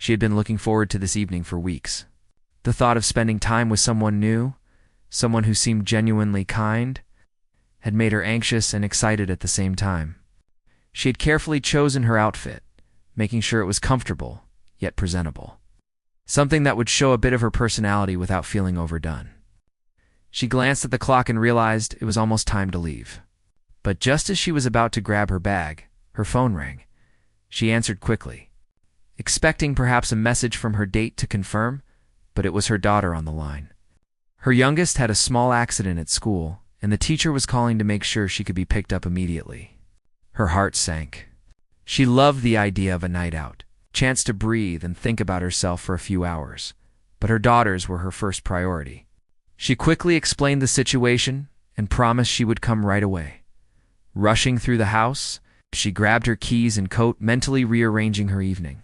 She had been looking forward to this evening for weeks. The thought of spending time with someone new, someone who seemed genuinely kind, had made her anxious and excited at the same time. She had carefully chosen her outfit, making sure it was comfortable, yet presentable. Something that would show a bit of her personality without feeling overdone. She glanced at the clock and realized it was almost time to leave. But just as she was about to grab her bag, her phone rang. She answered quickly, expecting perhaps a message from her date to confirm, but it was her daughter on the line. Her youngest had a small accident at school, and the teacher was calling to make sure she could be picked up immediately. Her heart sank. She loved the idea of a night out, chance to breathe and think about herself for a few hours, but her daughters were her first priority. She quickly explained the situation and promised she would come right away. Rushing through the house, she grabbed her keys and coat, mentally rearranging her evening.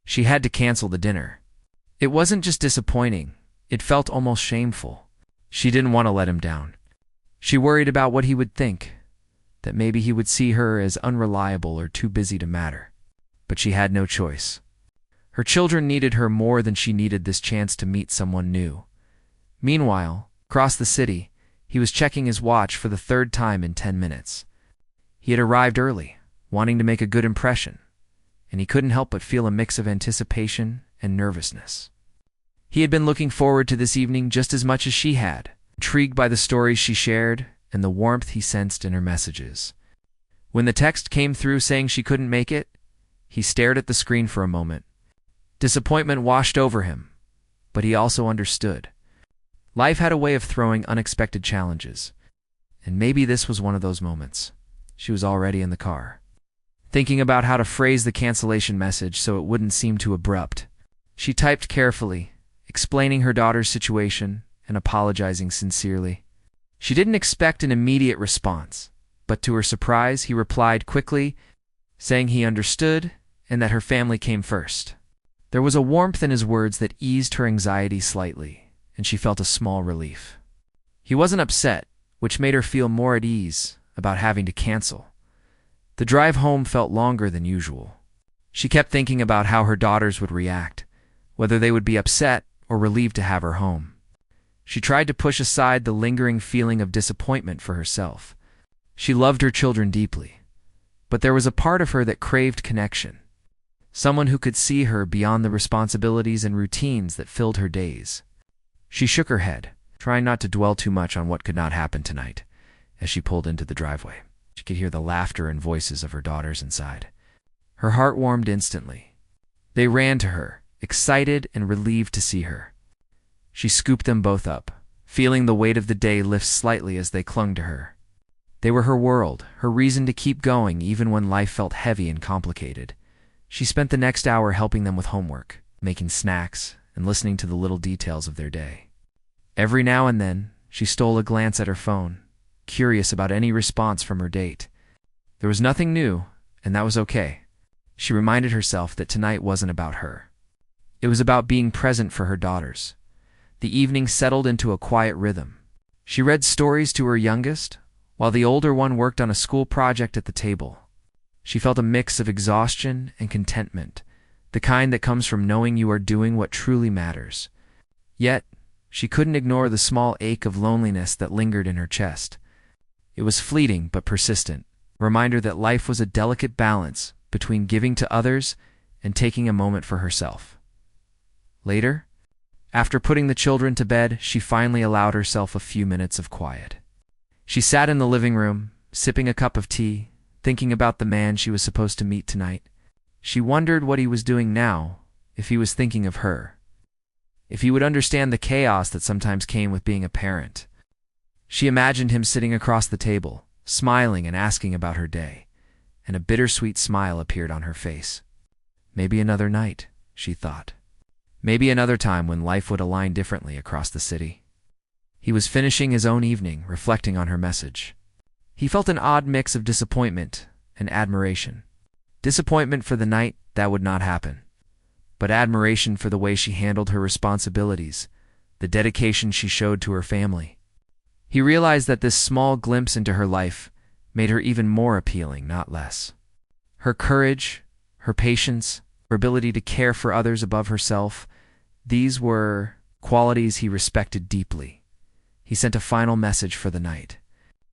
She had to cancel the dinner. It wasn't just disappointing, it felt almost shameful. She didn't want to let him down. She worried about what he would think, that maybe he would see her as unreliable or too busy to matter. But she had no choice. Her children needed her more than she needed this chance to meet someone new. Meanwhile, across the city, he was checking his watch for the third time in 10 minutes. He had arrived early, wanting to make a good impression, and he couldn't help but feel a mix of anticipation and nervousness. He had been looking forward to this evening just as much as she had, intrigued by the stories she shared and the warmth he sensed in her messages. When the text came through saying she couldn't make it, he stared at the screen for a moment. Disappointment washed over him, but he also understood. Life had a way of throwing unexpected challenges, and maybe this was one of those moments. She was already in the car, thinking about how to phrase the cancellation message so it wouldn't seem too abrupt. She typed carefully, explaining her daughter's situation and apologizing sincerely. She didn't expect an immediate response, but to her surprise, he replied quickly, saying he understood and that her family came first. There was a warmth in his words that eased her anxiety slightly, and she felt a small relief. He wasn't upset, which made her feel more at ease about having to cancel. The drive home felt longer than usual. She kept thinking about how her daughters would react, whether they would be upset or relieved to have her home. She tried to push aside the lingering feeling of disappointment for herself. She loved her children deeply, but there was a part of her that craved connection. Someone who could see her beyond the responsibilities and routines that filled her days. She shook her head, trying not to dwell too much on what could not happen tonight. As she pulled into the driveway, she could hear the laughter and voices of her daughters inside. Her heart warmed instantly. They ran to her, excited and relieved to see her. She scooped them both up, feeling the weight of the day lift slightly as they clung to her. They were her world, her reason to keep going even when life felt heavy and complicated. She spent the next hour helping them with homework, making snacks, and listening to the little details of their day. Every now and then, she stole a glance at her phone, curious about any response from her date. There was nothing new, and that was okay. She reminded herself that tonight wasn't about her. It was about being present for her daughters. The evening settled into a quiet rhythm. She read stories to her youngest, while the older one worked on a school project at the table. She felt a mix of exhaustion and contentment, the kind that comes from knowing you are doing what truly matters. Yet, she couldn't ignore the small ache of loneliness that lingered in her chest. It was fleeting but persistent, a reminder that life was a delicate balance between giving to others and taking a moment for herself. Later, after putting the children to bed, she finally allowed herself a few minutes of quiet. She sat in the living room, sipping a cup of tea, thinking about the man she was supposed to meet tonight. She wondered what he was doing now, if he was thinking of her, if he would understand the chaos that sometimes came with being a parent. She imagined him sitting across the table, smiling and asking about her day, and a bittersweet smile appeared on her face. Maybe another night, she thought. Maybe another time when life would align differently across the city. He was finishing his own evening, reflecting on her message. He felt an odd mix of disappointment and admiration. Disappointment for the night that would not happen, but admiration for the way she handled her responsibilities, the dedication she showed to her family. He realized that this small glimpse into her life made her even more appealing, not less. Her courage, her patience, her ability to care for others above herself. These were qualities he respected deeply. He sent a final message for the night.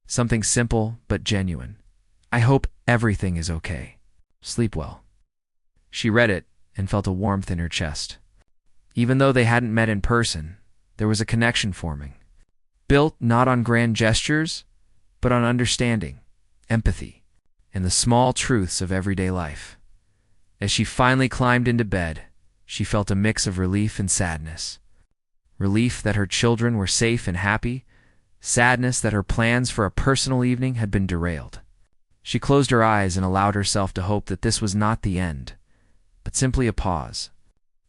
Something simple but genuine. "I hope everything is okay. Sleep well." She read it and felt a warmth in her chest. Even though they hadn't met in person, there was a connection forming, built not on grand gestures, but on understanding, empathy, and the small truths of everyday life. As she finally climbed into bed, she felt a mix of relief and sadness. Relief that her children were safe and happy, sadness that her plans for a personal evening had been derailed. She closed her eyes and allowed herself to hope that this was not the end, but simply a pause.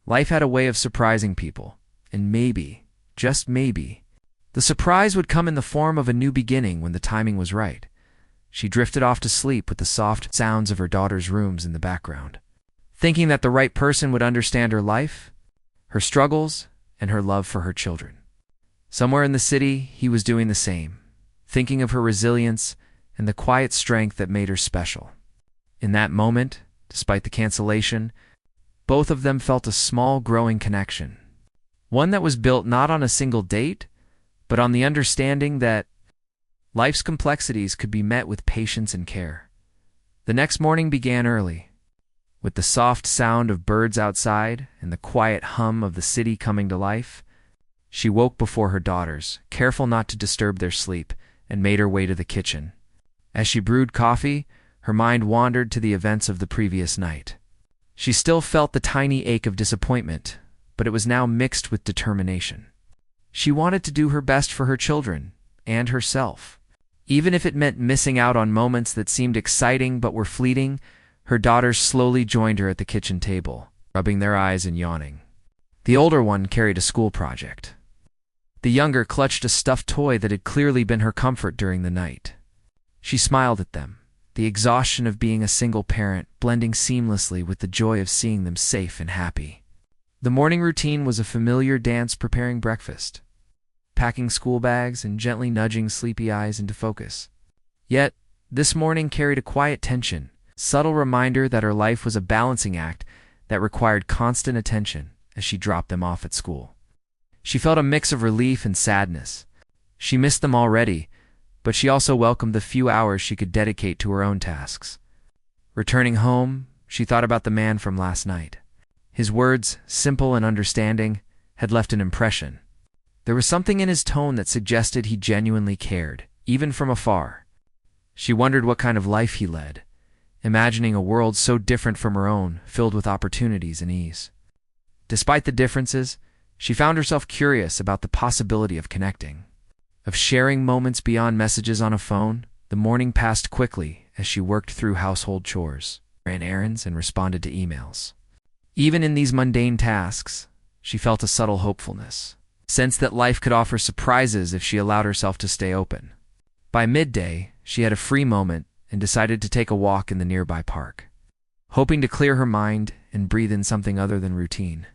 Life had a way of surprising people, and maybe, just maybe, the surprise would come in the form of a new beginning when the timing was right. She drifted off to sleep with the soft sounds of her daughter's rooms in the background, thinking that the right person would understand her life, her struggles, and her love for her children. Somewhere in the city, he was doing the same, thinking of her resilience and the quiet strength that made her special. In that moment, despite the cancellation, both of them felt a small growing connection, one that was built not on a single date, but on the understanding that life's complexities could be met with patience and care. The next morning began early, with the soft sound of birds outside and the quiet hum of the city coming to life. She woke before her daughters, careful not to disturb their sleep, and made her way to the kitchen. As she brewed coffee, her mind wandered to the events of the previous night. She still felt the tiny ache of disappointment, but it was now mixed with determination. She wanted to do her best for her children and herself. Even if it meant missing out on moments that seemed exciting but were fleeting, her daughters slowly joined her at the kitchen table, rubbing their eyes and yawning. The older one carried a school project. The younger clutched a stuffed toy that had clearly been her comfort during the night. She smiled at them, the exhaustion of being a single parent blending seamlessly with the joy of seeing them safe and happy. The morning routine was a familiar dance preparing breakfast, packing school bags, and gently nudging sleepy eyes into focus. Yet, this morning carried a quiet tension, subtle reminder that her life was a balancing act that required constant attention as she dropped them off at school. She felt a mix of relief and sadness. She missed them already, but she also welcomed the few hours she could dedicate to her own tasks. Returning home, she thought about the man from last night. His words, simple and understanding, had left an impression. There was something in his tone that suggested he genuinely cared, even from afar. She wondered what kind of life he led, imagining a world so different from her own, filled with opportunities and ease. Despite the differences, she found herself curious about the possibility of connecting, of sharing moments beyond messages on a phone. The morning passed quickly as she worked through household chores, ran errands, and responded to emails. Even in these mundane tasks, she felt a subtle hopefulness, a sense that life could offer surprises if she allowed herself to stay open. By midday, she had a free moment and decided to take a walk in the nearby park, hoping to clear her mind and breathe in something other than routine.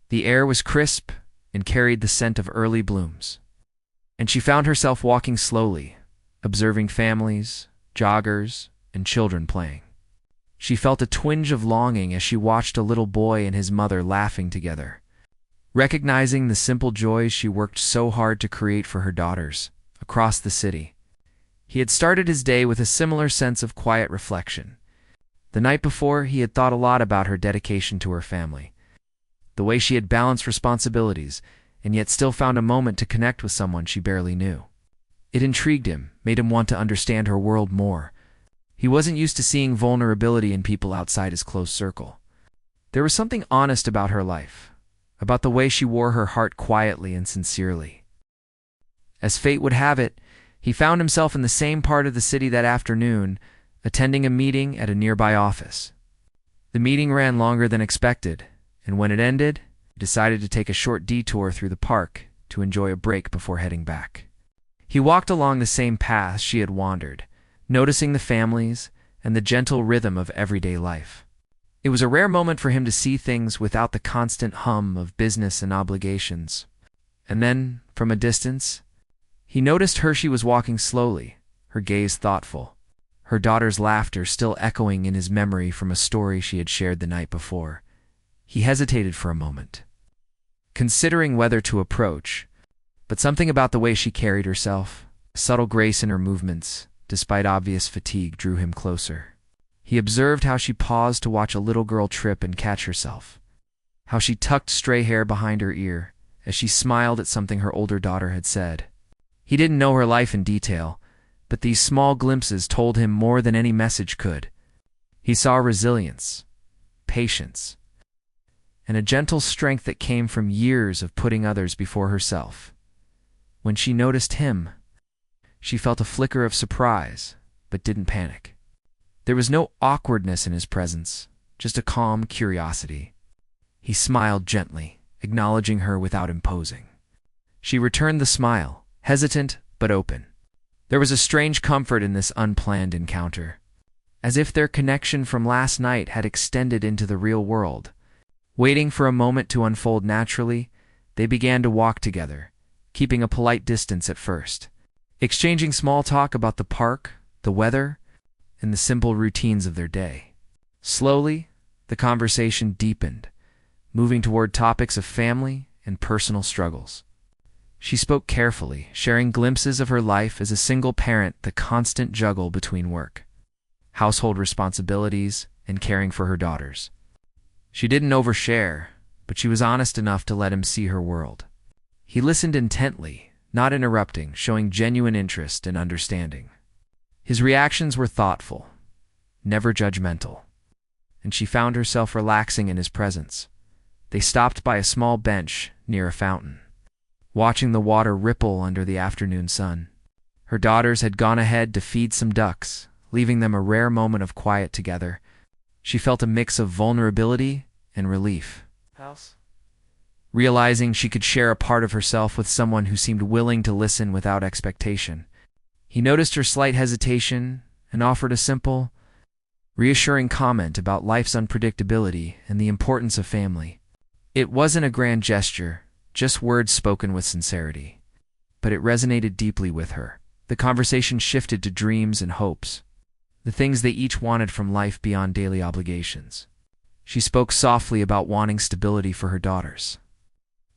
The air was crisp and carried the scent of early blooms, and she found herself walking slowly, observing families, joggers, and children playing. She felt a twinge of longing as she watched a little boy and his mother laughing together, recognizing the simple joys she worked so hard to create for her daughters across the city. He had started his day with a similar sense of quiet reflection. The night before, he had thought a lot about her dedication to her family, the way she had balanced responsibilities and yet still found a moment to connect with someone she barely knew. It intrigued him, made him want to understand her world more. He wasn't used to seeing vulnerability in people outside his close circle. There was something honest about her life, about the way she wore her heart quietly and sincerely. As fate would have it, he found himself in the same part of the city that afternoon, attending a meeting at a nearby office. The meeting ran longer than expected, and when it ended, he decided to take a short detour through the park to enjoy a break before heading back. He walked along the same path she had wandered, noticing the families and the gentle rhythm of everyday life. It was a rare moment for him to see things without the constant hum of business and obligations. And then, from a distance, he noticed her. She was walking slowly, her gaze thoughtful, her daughter's laughter still echoing in his memory from a story she had shared the night before. He hesitated for a moment, considering whether to approach, but something about the way she carried herself, a subtle grace in her movements, despite obvious fatigue, drew him closer. He observed how she paused to watch a little girl trip and catch herself, how she tucked stray hair behind her ear as she smiled at something her older daughter had said. He didn't know her life in detail, but these small glimpses told him more than any message could. He saw resilience, patience, and a gentle strength that came from years of putting others before herself. When she noticed him, she felt a flicker of surprise, but didn't panic. There was no awkwardness in his presence, just a calm curiosity. He smiled gently, acknowledging her without imposing. She returned the smile, hesitant but open. There was a strange comfort in this unplanned encounter, as if their connection from last night had extended into the real world. Waiting for a moment to unfold naturally, they began to walk together, keeping a polite distance at first, exchanging small talk about the park, the weather, and the simple routines of their day. Slowly, the conversation deepened, moving toward topics of family and personal struggles. She spoke carefully, sharing glimpses of her life as a single parent, the constant juggle between work, household responsibilities, and caring for her daughters. She didn't overshare, but she was honest enough to let him see her world. He listened intently, not interrupting, showing genuine interest and understanding. His reactions were thoughtful, never judgmental, and she found herself relaxing in his presence. They stopped by a small bench near a fountain, watching the water ripple under the afternoon sun. Her daughters had gone ahead to feed some ducks, leaving them a rare moment of quiet together. She felt a mix of vulnerability and relief, realizing she could share a part of herself with someone who seemed willing to listen without expectation. He noticed her slight hesitation and offered a simple, reassuring comment about life's unpredictability and the importance of family. It wasn't a grand gesture, just words spoken with sincerity, but it resonated deeply with her. The conversation shifted to dreams and hopes, the things they each wanted from life beyond daily obligations. She spoke softly about wanting stability for her daughters,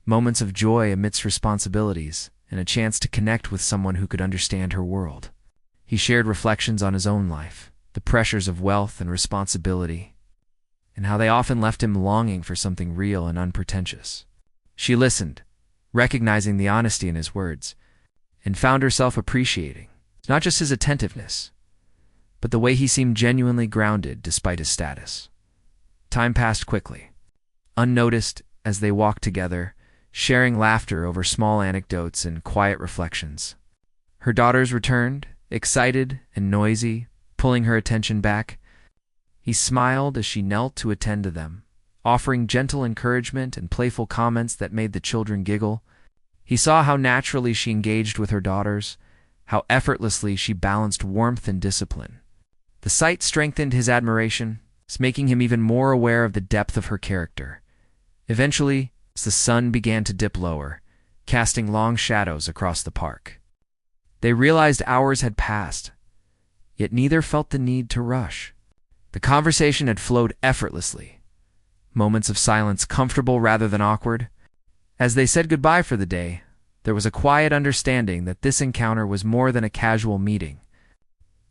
moments of joy amidst responsibilities, and a chance to connect with someone who could understand her world. He shared reflections on his own life, the pressures of wealth and responsibility, and how they often left him longing for something real and unpretentious. She listened, recognizing the honesty in his words, and found herself appreciating not just his attentiveness, but the way he seemed genuinely grounded despite his status. Time passed quickly, unnoticed as they walked together, sharing laughter over small anecdotes and quiet reflections. Her daughters returned, excited and noisy, pulling her attention back. He smiled as she knelt to attend to them, offering gentle encouragement and playful comments that made the children giggle. He saw how naturally she engaged with her daughters, how effortlessly she balanced warmth and discipline. The sight strengthened his admiration, making him even more aware of the depth of her character. Eventually, as the sun began to dip lower, casting long shadows across the park, they realized hours had passed, yet neither felt the need to rush. The conversation had flowed effortlessly, moments of silence comfortable rather than awkward. As they said goodbye for the day, there was a quiet understanding that this encounter was more than a casual meeting.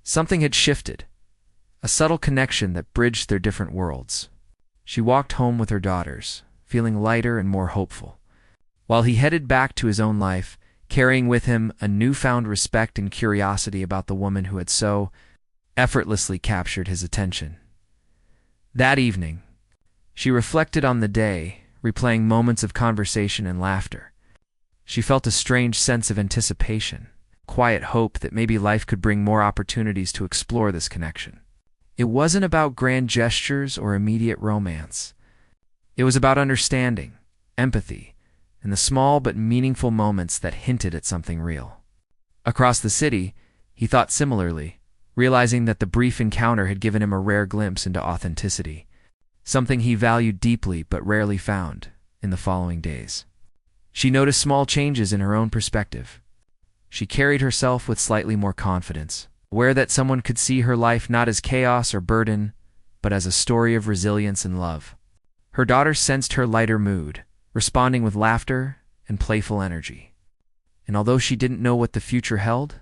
Something had shifted, a subtle connection that bridged their different worlds. She walked home with her daughters, feeling lighter and more hopeful, while he headed back to his own life, carrying with him a newfound respect and curiosity about the woman who had so effortlessly captured his attention. That evening, she reflected on the day, replaying moments of conversation and laughter. She felt a strange sense of anticipation, quiet hope that maybe life could bring more opportunities to explore this connection. It wasn't about grand gestures or immediate romance. It was about understanding, empathy, and the small but meaningful moments that hinted at something real. Across the city, he thought similarly, realizing that the brief encounter had given him a rare glimpse into authenticity, something he valued deeply but rarely found in the following days. She noticed small changes in her own perspective. She carried herself with slightly more confidence, aware that someone could see her life not as chaos or burden, but as a story of resilience and love. Her daughter sensed her lighter mood, responding with laughter and playful energy. And although she didn't know what the future held,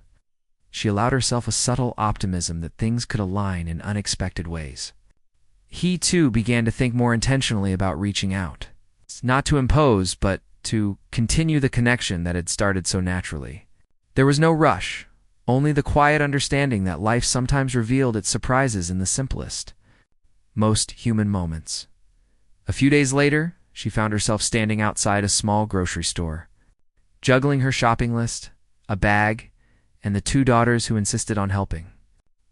she allowed herself a subtle optimism that things could align in unexpected ways. He, too, began to think more intentionally about reaching out. Not to impose, but to continue the connection that had started so naturally. There was no rush, only the quiet understanding that life sometimes revealed its surprises in the simplest, most human moments. A few days later, she found herself standing outside a small grocery store, juggling her shopping list, a bag, and the two daughters who insisted on helping.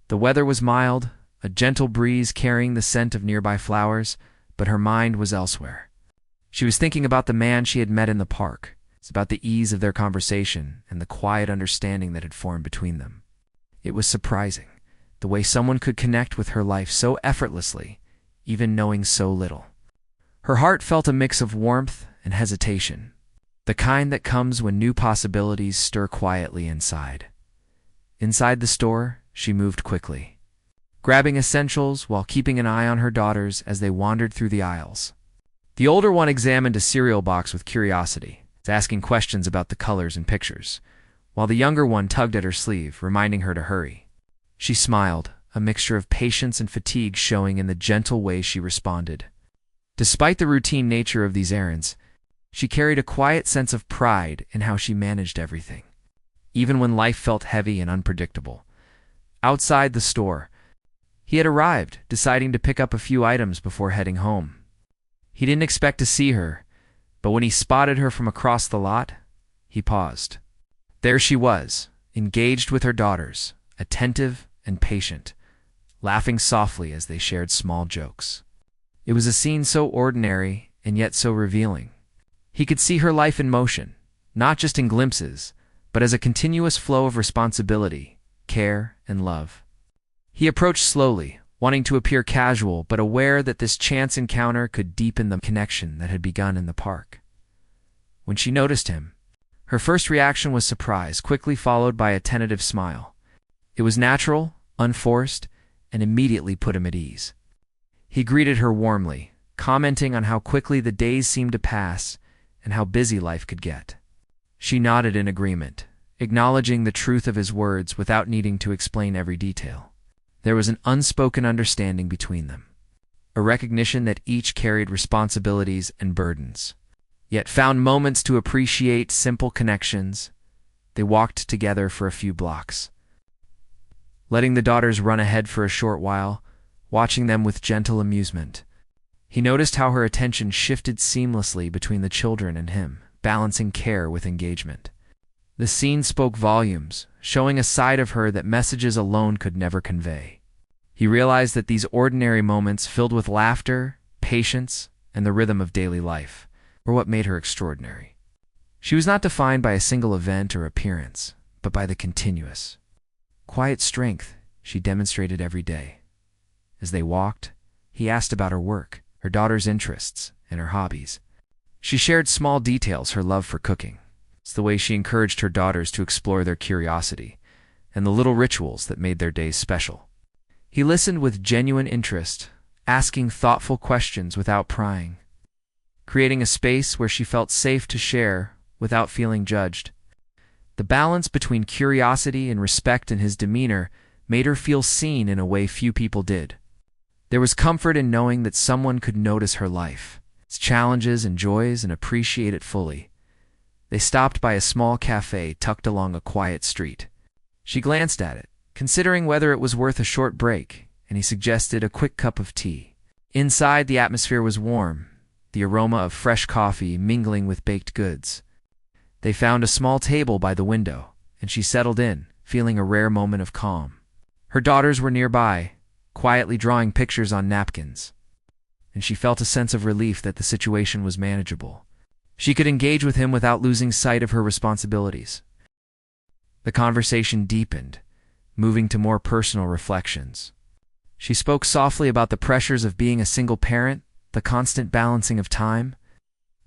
The weather was mild, a gentle breeze carrying the scent of nearby flowers, but her mind was elsewhere. She was thinking about the man she had met in the park. It's about the ease of their conversation and the quiet understanding that had formed between them. It was surprising, the way someone could connect with her life so effortlessly, even knowing so little. Her heart felt a mix of warmth and hesitation, the kind that comes when new possibilities stir quietly inside. Inside the store, she moved quickly, grabbing essentials while keeping an eye on her daughters as they wandered through the aisles. The older one examined a cereal box with curiosity, asking questions about the colors and pictures, while the younger one tugged at her sleeve, reminding her to hurry. She smiled, a mixture of patience and fatigue showing in the gentle way she responded. Despite the routine nature of these errands, she carried a quiet sense of pride in how she managed everything, even when life felt heavy and unpredictable. Outside the store, he had arrived, deciding to pick up a few items before heading home. He didn't expect to see her, but when he spotted her from across the lot, he paused. There she was, engaged with her daughters, attentive and patient, laughing softly as they shared small jokes. It was a scene so ordinary and yet so revealing. He could see her life in motion, not just in glimpses, but as a continuous flow of responsibility, care, and love. He approached slowly, wanting to appear casual but aware that this chance encounter could deepen the connection that had begun in the park. When she noticed him, her first reaction was surprise, quickly followed by a tentative smile. It was natural, unforced, and immediately put him at ease. He greeted her warmly, commenting on how quickly the days seemed to pass and how busy life could get. She nodded in agreement, acknowledging the truth of his words without needing to explain every detail. There was an unspoken understanding between them, a recognition that each carried responsibilities and burdens, yet found moments to appreciate simple connections. They walked together for a few blocks, letting the daughters run ahead for a short while, watching them with gentle amusement. He noticed how her attention shifted seamlessly between the children and him, balancing care with engagement. The scene spoke volumes, showing a side of her that messages alone could never convey. He realized that these ordinary moments, filled with laughter, patience, and the rhythm of daily life, were what made her extraordinary. She was not defined by a single event or appearance, but by the continuous, quiet strength she demonstrated every day. As they walked, he asked about her work, her daughter's interests, and her hobbies. She shared small details, her love for cooking. It's the way she encouraged her daughters to explore their curiosity, and the little rituals that made their days special. He listened with genuine interest, asking thoughtful questions without prying, creating a space where she felt safe to share without feeling judged. The balance between curiosity and respect in his demeanor made her feel seen in a way few people did. There was comfort in knowing that someone could notice her life, its challenges and joys, and appreciate it fully. They stopped by a small cafe tucked along a quiet street. She glanced at it, considering whether it was worth a short break, and he suggested a quick cup of tea. Inside, the atmosphere was warm, the aroma of fresh coffee mingling with baked goods. They found a small table by the window, and she settled in, feeling a rare moment of calm. Her daughters were nearby, quietly drawing pictures on napkins, and she felt a sense of relief that the situation was manageable. She could engage with him without losing sight of her responsibilities. The conversation deepened, moving to more personal reflections. She spoke softly about the pressures of being a single parent, the constant balancing of time,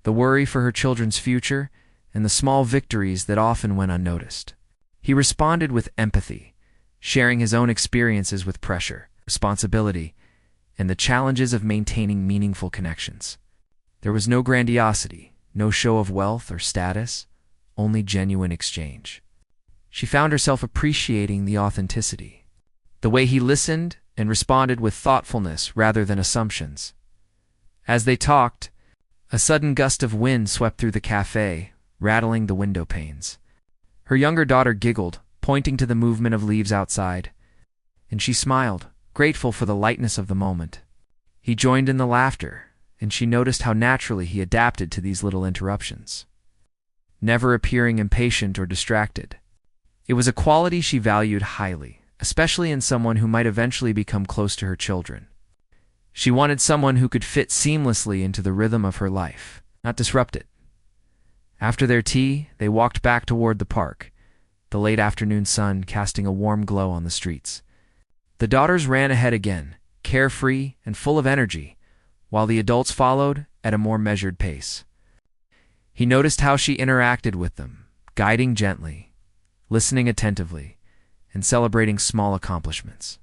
the worry for her children's future, and the small victories that often went unnoticed. He responded with empathy, sharing his own experiences with pressure, responsibility, and the challenges of maintaining meaningful connections. There was no grandiosity, no show of wealth or status, only genuine exchange. She found herself appreciating the authenticity, the way he listened and responded with thoughtfulness rather than assumptions. As they talked, a sudden gust of wind swept through the cafe, rattling the window panes. Her younger daughter giggled, pointing to the movement of leaves outside, and she smiled, grateful for the lightness of the moment. He joined in the laughter, and she noticed how naturally he adapted to these little interruptions, never appearing impatient or distracted. It was a quality she valued highly, especially in someone who might eventually become close to her children. She wanted someone who could fit seamlessly into the rhythm of her life, not disrupt it. After their tea, they walked back toward the park, the late afternoon sun casting a warm glow on the streets. The daughters ran ahead again, carefree and full of energy, while the adults followed at a more measured pace. He noticed how she interacted with them, guiding gently, listening attentively, and celebrating small accomplishments.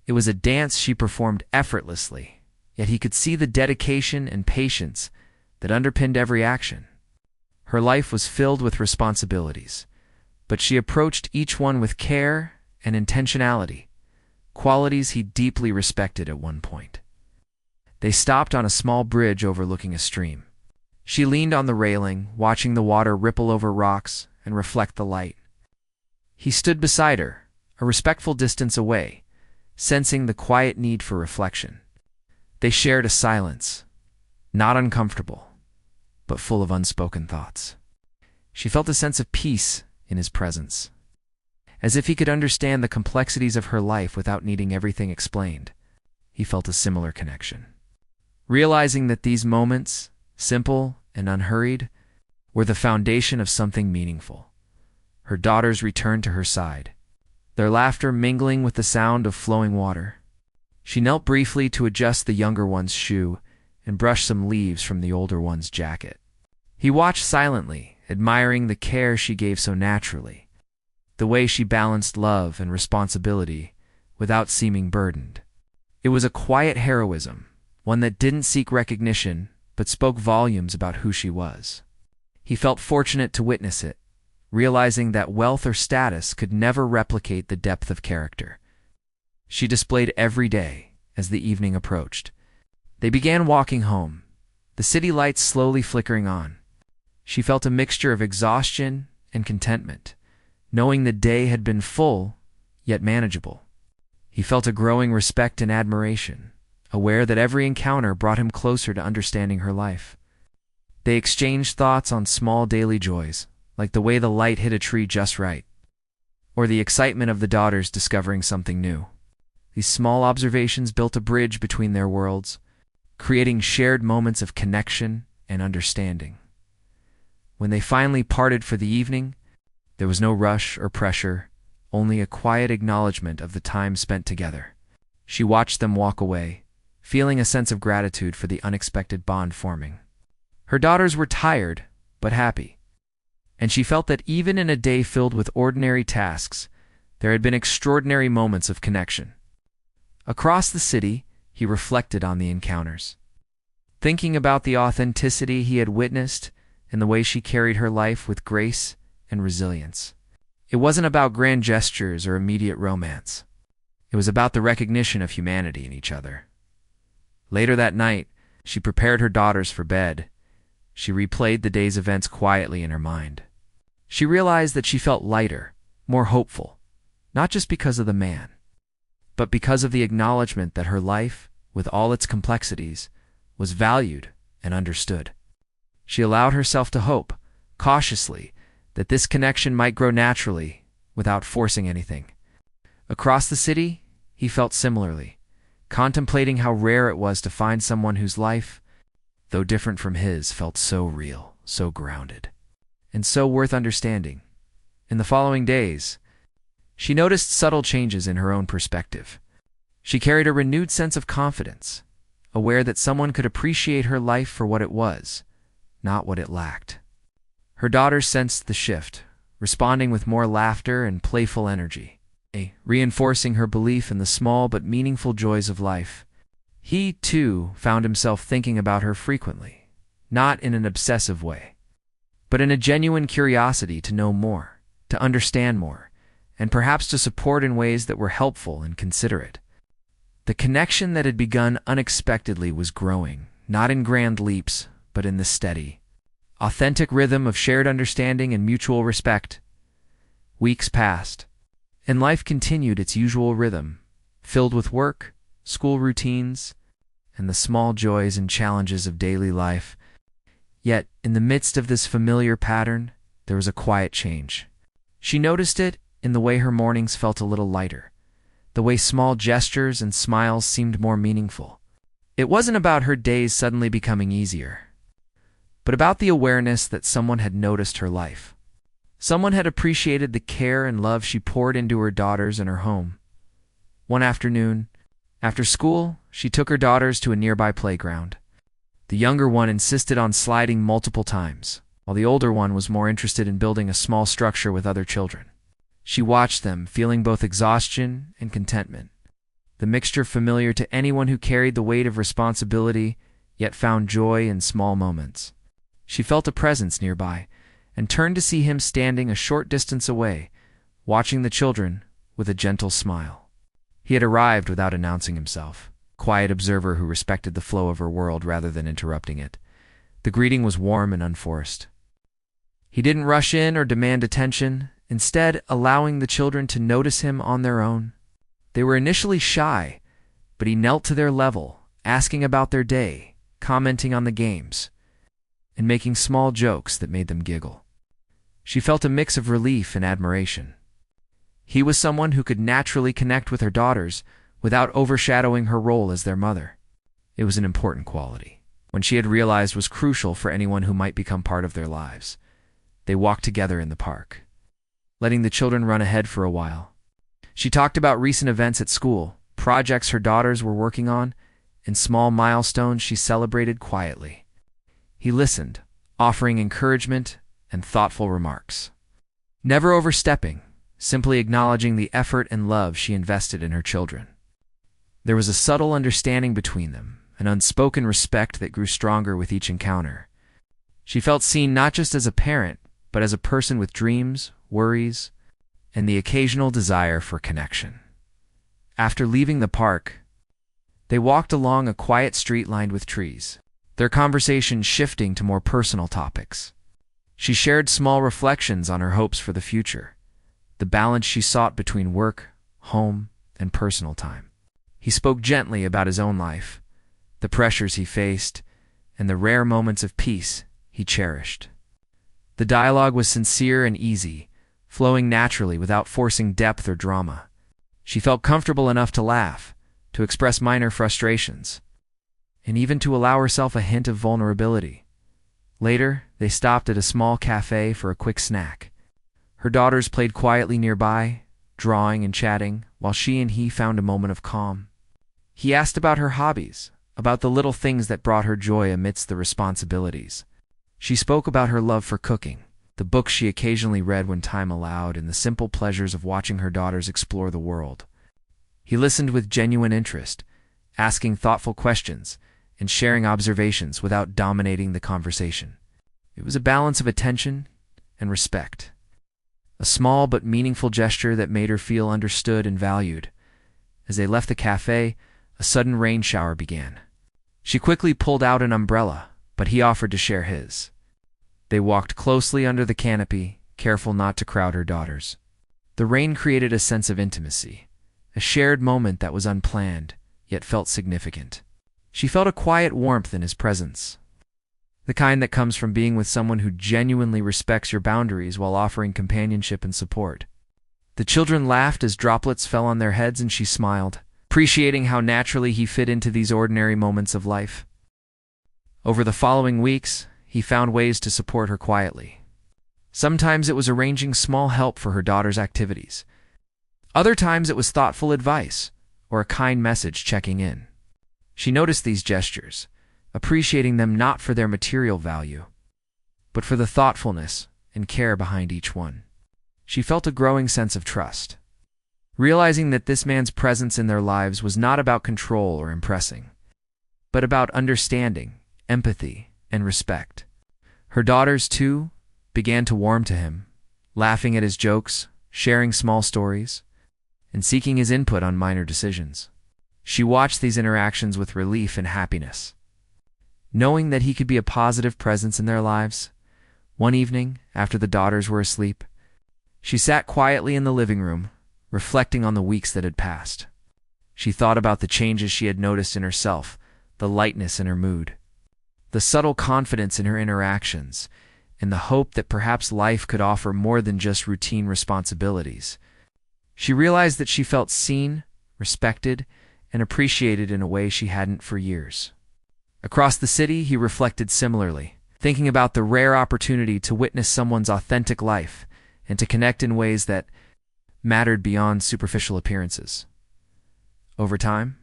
It was a dance she performed effortlessly, yet he could see the dedication and patience that underpinned every action. Her life was filled with responsibilities, but she approached each one with care and intentionality, qualities he deeply respected at one point. They stopped on a small bridge overlooking a stream. She leaned on the railing, watching the water ripple over rocks and reflect the light. He stood beside her, a respectful distance away, sensing the quiet need for reflection. They shared a silence, not uncomfortable, but full of unspoken thoughts. She felt a sense of peace in his presence, as if he could understand the complexities of her life without needing everything explained. He felt a similar connection, realizing that these moments, simple and unhurried, were the foundation of something meaningful. Her daughters returned to her side, their laughter mingling with the sound of flowing water. She knelt briefly to adjust the younger one's shoe and brush some leaves from the older one's jacket. He watched silently, admiring the care she gave so naturally, the way she balanced love and responsibility without seeming burdened. It was a quiet heroism, one that didn't seek recognition but spoke volumes about who she was. He felt fortunate to witness it, realizing that wealth or status could never replicate the depth of character she displayed every day as the evening approached. They began walking home, the city lights slowly flickering on. She felt a mixture of exhaustion and contentment, knowing the day had been full, yet manageable. He felt a growing respect and admiration, aware that every encounter brought him closer to understanding her life. They exchanged thoughts on small daily joys, like the way the light hit a tree just right, or the excitement of the daughters discovering something new. These small observations built a bridge between their worlds, creating shared moments of connection and understanding. When they finally parted for the evening, there was no rush or pressure, only a quiet acknowledgement of the time spent together. She watched them walk away, feeling a sense of gratitude for the unexpected bond forming. Her daughters were tired, but happy, and she felt that even in a day filled with ordinary tasks, there had been extraordinary moments of connection. Across the city, he reflected on the encounters, thinking about the authenticity he had witnessed and the way she carried her life with grace and resilience. It wasn't about grand gestures or immediate romance. It was about the recognition of humanity in each other. Later that night, she prepared her daughters for bed. She replayed the day's events quietly in her mind. She realized that she felt lighter, more hopeful, not just because of the man, but because of the acknowledgement that her life, with all its complexities, was valued and understood. She allowed herself to hope, cautiously, that this connection might grow naturally, without forcing anything. Across the city, he felt similarly, contemplating how rare it was to find someone whose life, though different from his, felt so real, so grounded, and so worth understanding. In the following days, she noticed subtle changes in her own perspective. She carried a renewed sense of confidence, aware that someone could appreciate her life for what it was, not what it lacked. Her daughters sensed the shift, responding with more laughter and playful energy, reinforcing her belief in the small but meaningful joys of life. He, too, found himself thinking about her frequently, not in an obsessive way, but in a genuine curiosity to know more, to understand more, and perhaps to support in ways that were helpful and considerate. The connection that had begun unexpectedly was growing, not in grand leaps, but in the steady, authentic rhythm of shared understanding and mutual respect. Weeks passed, and life continued its usual rhythm, filled with work, school routines, and the small joys and challenges of daily life. Yet, in the midst of this familiar pattern, there was a quiet change. She noticed it in the way her mornings felt a little lighter, the way small gestures and smiles seemed more meaningful. It wasn't about her days suddenly becoming easier, but about the awareness that someone had noticed her life. Someone had appreciated the care and love she poured into her daughters and her home. One afternoon, after school, she took her daughters to a nearby playground. The younger one insisted on sliding multiple times, while the older one was more interested in building a small structure with other children. She watched them, feeling both exhaustion and contentment, the mixture familiar to anyone who carried the weight of responsibility, yet found joy in small moments. She felt a presence nearby, and turned to see him standing a short distance away, watching the children with a gentle smile. He had arrived without announcing himself, a quiet observer who respected the flow of her world rather than interrupting it. The greeting was warm and unforced. He didn't rush in or demand attention, instead allowing the children to notice him on their own. They were initially shy, but he knelt to their level, asking about their day, commenting on the games, and making small jokes that made them giggle. She felt a mix of relief and admiration. He was someone who could naturally connect with her daughters without overshadowing her role as their mother. It was an important quality, one she had realized was crucial for anyone who might become part of their lives. They walked together in the park, letting the children run ahead for a while. She talked about recent events at school, projects her daughters were working on, and small milestones she celebrated quietly. He listened, offering encouragement and thoughtful remarks, never overstepping, simply acknowledging the effort and love she invested in her children. There was a subtle understanding between them, an unspoken respect that grew stronger with each encounter. She felt seen not just as a parent, but as a person with dreams, worries, and the occasional desire for connection. After leaving the park, they walked along a quiet street lined with trees, their conversation shifting to more personal topics. She shared small reflections on her hopes for the future, the balance she sought between work, home, and personal time. He spoke gently about his own life, the pressures he faced, and the rare moments of peace he cherished. The dialogue was sincere and easy, flowing naturally without forcing depth or drama. She felt comfortable enough to laugh, to express minor frustrations, and even to allow herself a hint of vulnerability. Later, they stopped at a small cafe for a quick snack. Her daughters played quietly nearby, drawing and chatting, while she and he found a moment of calm. He asked about her hobbies, about the little things that brought her joy amidst the responsibilities. She spoke about her love for cooking, the books she occasionally read when time allowed, and the simple pleasures of watching her daughters explore the world. He listened with genuine interest, asking thoughtful questions and sharing observations without dominating the conversation. It was a balance of attention and respect, a small but meaningful gesture that made her feel understood and valued. As they left the cafe, a sudden rain shower began. She quickly pulled out an umbrella, but he offered to share his. They walked closely under the canopy, careful not to crowd her daughters. The rain created a sense of intimacy, a shared moment that was unplanned, yet felt significant. She felt a quiet warmth in his presence, the kind that comes from being with someone who genuinely respects your boundaries while offering companionship and support. The children laughed as droplets fell on their heads, and she smiled, appreciating how naturally he fit into these ordinary moments of life. Over the following weeks, he found ways to support her quietly. Sometimes it was arranging small help for her daughter's activities. Other times it was thoughtful advice or a kind message checking in. She noticed these gestures, appreciating them not for their material value, but for the thoughtfulness and care behind each one. She felt a growing sense of trust, realizing that this man's presence in their lives was not about control or impressing, but about understanding, empathy, and respect. Her daughters, too, began to warm to him, laughing at his jokes, sharing small stories, and seeking his input on minor decisions. She watched these interactions with relief and happiness. Knowing that he could be a positive presence in their lives, one evening, after the daughters were asleep, she sat quietly in the living room, reflecting on the weeks that had passed. She thought about the changes she had noticed in herself, the lightness in her mood, the subtle confidence in her interactions, and the hope that perhaps life could offer more than just routine responsibilities. She realized that she felt seen, respected, and appreciated in a way she hadn't for years. Across the city, he reflected similarly, thinking about the rare opportunity to witness someone's authentic life and to connect in ways that mattered beyond superficial appearances. Over time,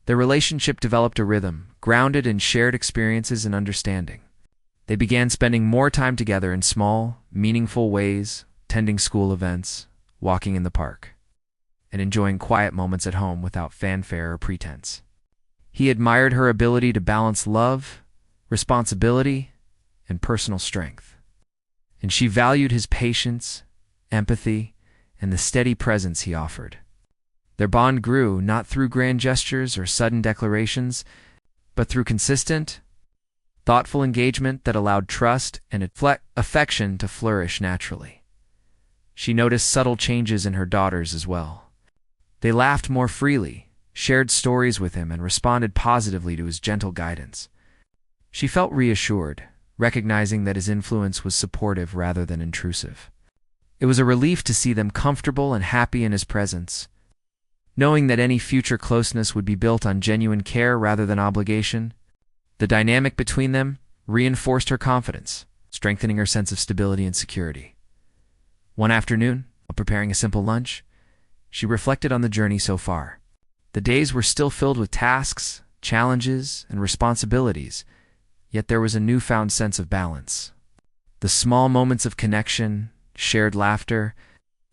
their relationship developed a rhythm, grounded in shared experiences and understanding. They began spending more time together in small, meaningful ways, attending school events, walking in the park, and enjoying quiet moments at home without fanfare or pretense. He admired her ability to balance love, responsibility, and personal strength, and she valued his patience, empathy, and the steady presence he offered. Their bond grew not through grand gestures or sudden declarations, but through consistent, thoughtful engagement that allowed trust and affection to flourish naturally. She noticed subtle changes in her daughters as well. They laughed more freely, shared stories with him, and responded positively to his gentle guidance. She felt reassured, recognizing that his influence was supportive rather than intrusive. It was a relief to see them comfortable and happy in his presence, knowing that any future closeness would be built on genuine care rather than obligation. The dynamic between them reinforced her confidence, strengthening her sense of stability and security. One afternoon, while preparing a simple lunch, she reflected on the journey so far. The days were still filled with tasks, challenges, and responsibilities, yet there was a newfound sense of balance. The small moments of connection, shared laughter,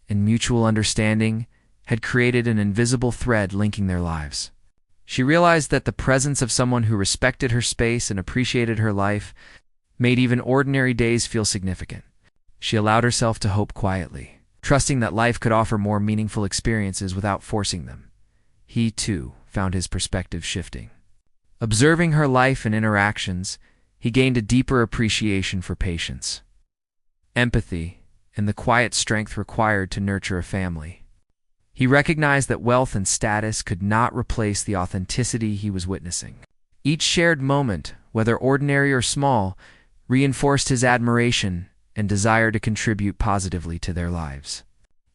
and mutual understanding had created an invisible thread linking their lives. She realized that the presence of someone who respected her space and appreciated her life made even ordinary days feel significant. She allowed herself to hope quietly, trusting that life could offer more meaningful experiences without forcing them. He, too, found his perspective shifting. Observing her life and interactions, he gained a deeper appreciation for patience, empathy, and the quiet strength required to nurture a family. He recognized that wealth and status could not replace the authenticity he was witnessing. Each shared moment, whether ordinary or small, reinforced his admiration and desire to contribute positively to their lives.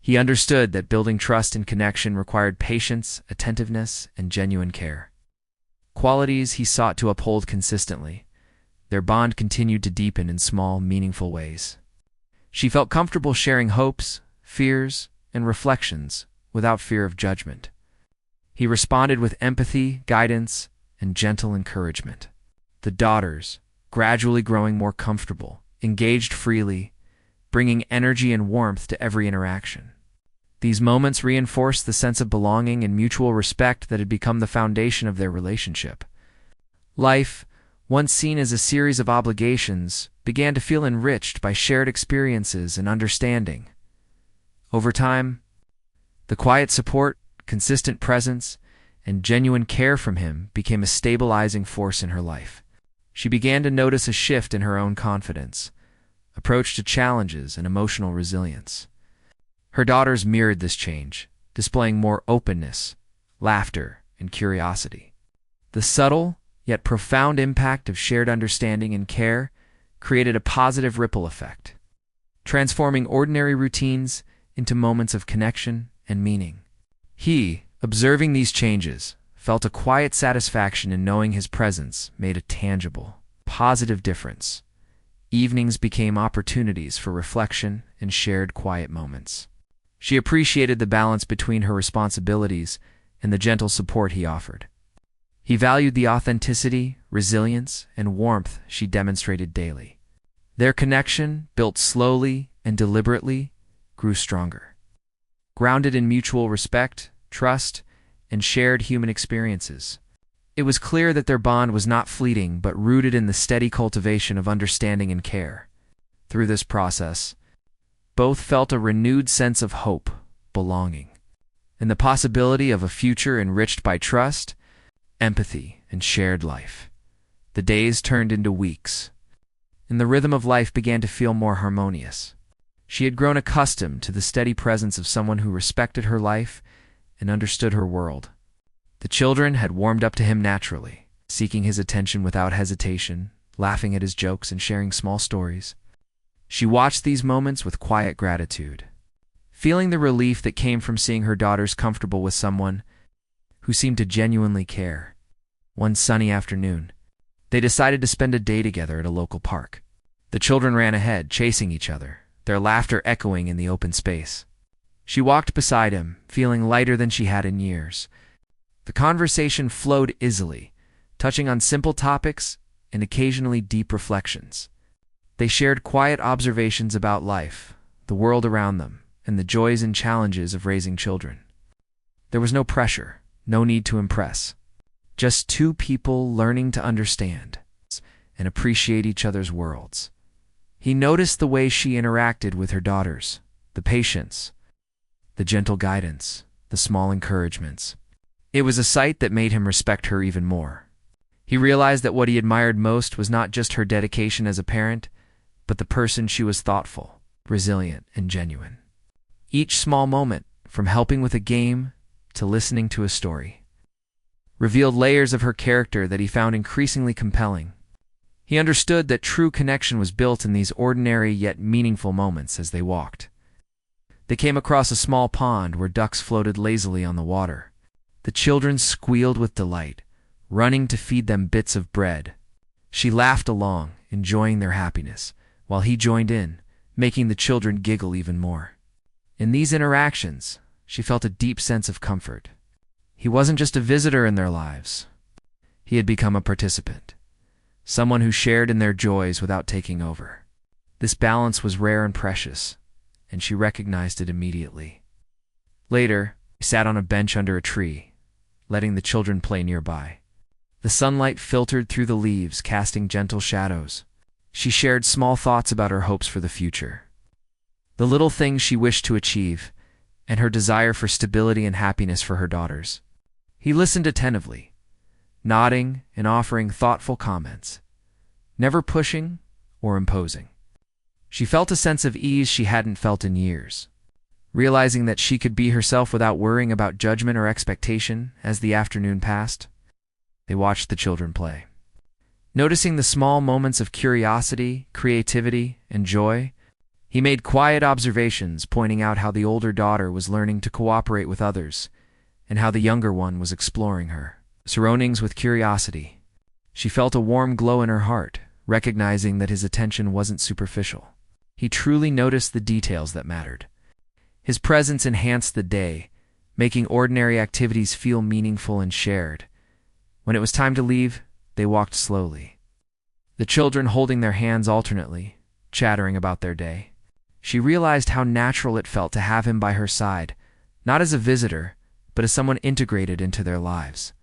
He understood that building trust and connection required patience, attentiveness, and genuine care, qualities he sought to uphold consistently. Their bond continued to deepen in small, meaningful ways. She felt comfortable sharing hopes, fears, and reflections without fear of judgment. He responded with empathy, guidance, and gentle encouragement. The daughters, gradually growing more comfortable, engaged freely, bringing energy and warmth to every interaction. These moments reinforced the sense of belonging and mutual respect that had become the foundation of their relationship. Life, once seen as a series of obligations, began to feel enriched by shared experiences and understanding. Over time, the quiet support, consistent presence, and genuine care from him became a stabilizing force in her life. She began to notice a shift in her own confidence, approach to challenges, and emotional resilience. Her daughters mirrored this change, displaying more openness, laughter, and curiosity. The subtle, yet profound impact of shared understanding and care created a positive ripple effect, transforming ordinary routines into moments of connection and meaning. He, observing these changes, felt a quiet satisfaction in knowing his presence made a tangible, positive difference. Evenings became opportunities for reflection and shared quiet moments. She appreciated the balance between her responsibilities and the gentle support he offered. He valued the authenticity, resilience, and warmth she demonstrated daily. Their connection, built slowly and deliberately, grew stronger. Grounded in mutual respect, trust, and shared human experiences. It was clear that their bond was not fleeting but rooted in the steady cultivation of understanding and care. Through this process, both felt a renewed sense of hope, belonging, and the possibility of a future enriched by trust, empathy, and shared life. The days turned into weeks, and the rhythm of life began to feel more harmonious. She had grown accustomed to the steady presence of someone who respected her life and understood her world. The children had warmed up to him naturally, seeking his attention without hesitation, laughing at his jokes and sharing small stories. She watched these moments with quiet gratitude, feeling the relief that came from seeing her daughters comfortable with someone who seemed to genuinely care. One sunny afternoon, they decided to spend a day together at a local park. The children ran ahead, chasing each other, their laughter echoing in the open space. She walked beside him, feeling lighter than she had in years. The conversation flowed easily, touching on simple topics and occasionally deep reflections. They shared quiet observations about life, the world around them, and the joys and challenges of raising children. There was no pressure, no need to impress. Just two people learning to understand and appreciate each other's worlds. He noticed the way she interacted with her daughters, the patience, the gentle guidance, the small encouragements. It was a sight that made him respect her even more. He realized that what he admired most was not just her dedication as a parent, but the person she was: thoughtful, resilient, and genuine. Each small moment, from helping with a game to listening to a story, revealed layers of her character that he found increasingly compelling. He understood that true connection was built in these ordinary yet meaningful moments. As they walked, they came across a small pond where ducks floated lazily on the water. The children squealed with delight, running to feed them bits of bread. She laughed along, enjoying their happiness, while he joined in, making the children giggle even more. In these interactions, she felt a deep sense of comfort. He wasn't just a visitor in their lives. He had become a participant, someone who shared in their joys without taking over. This balance was rare and precious, and she recognized it immediately. Later, he sat on a bench under a tree, letting the children play nearby. The sunlight filtered through the leaves, casting gentle shadows. She shared small thoughts about her hopes for the future, the little things she wished to achieve, and her desire for stability and happiness for her daughters. He listened attentively, nodding and offering thoughtful comments, never pushing or imposing. She felt a sense of ease she hadn't felt in years, realizing that she could be herself without worrying about judgment or expectation. As the afternoon passed, they watched the children play. Noticing the small moments of curiosity, creativity, and joy, he made quiet observations, pointing out how the older daughter was learning to cooperate with others and how the younger one was exploring her surroundings with curiosity. She felt a warm glow in her heart, recognizing that his attention wasn't superficial. He truly noticed the details that mattered. His presence enhanced the day, making ordinary activities feel meaningful and shared. When it was time to leave, they walked slowly, the children holding their hands alternately, chattering about their day. She realized how natural it felt to have him by her side, not as a visitor, but as someone integrated into their lives.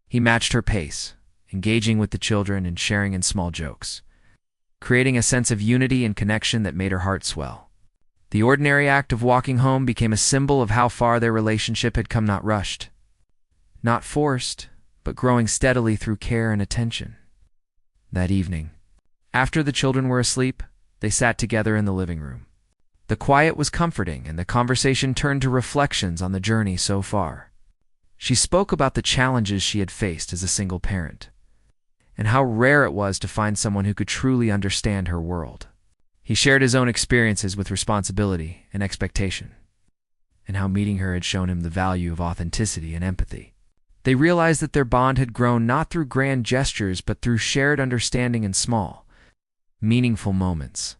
He matched her pace, engaging with the children and sharing in small jokes, creating a sense of unity and connection that made her heart swell. The ordinary act of walking home became a symbol of how far their relationship had come, not rushed, not forced, but growing steadily through care and attention. That evening, after the children were asleep, they sat together in the living room. The quiet was comforting, and the conversation turned to reflections on the journey so far. She spoke about the challenges she had faced as a single parent, and how rare it was to find someone who could truly understand her world. He shared his own experiences with responsibility and expectation, and how meeting her had shown him the value of authenticity and empathy. They realized that their bond had grown not through grand gestures but through shared understanding and small, meaningful moments.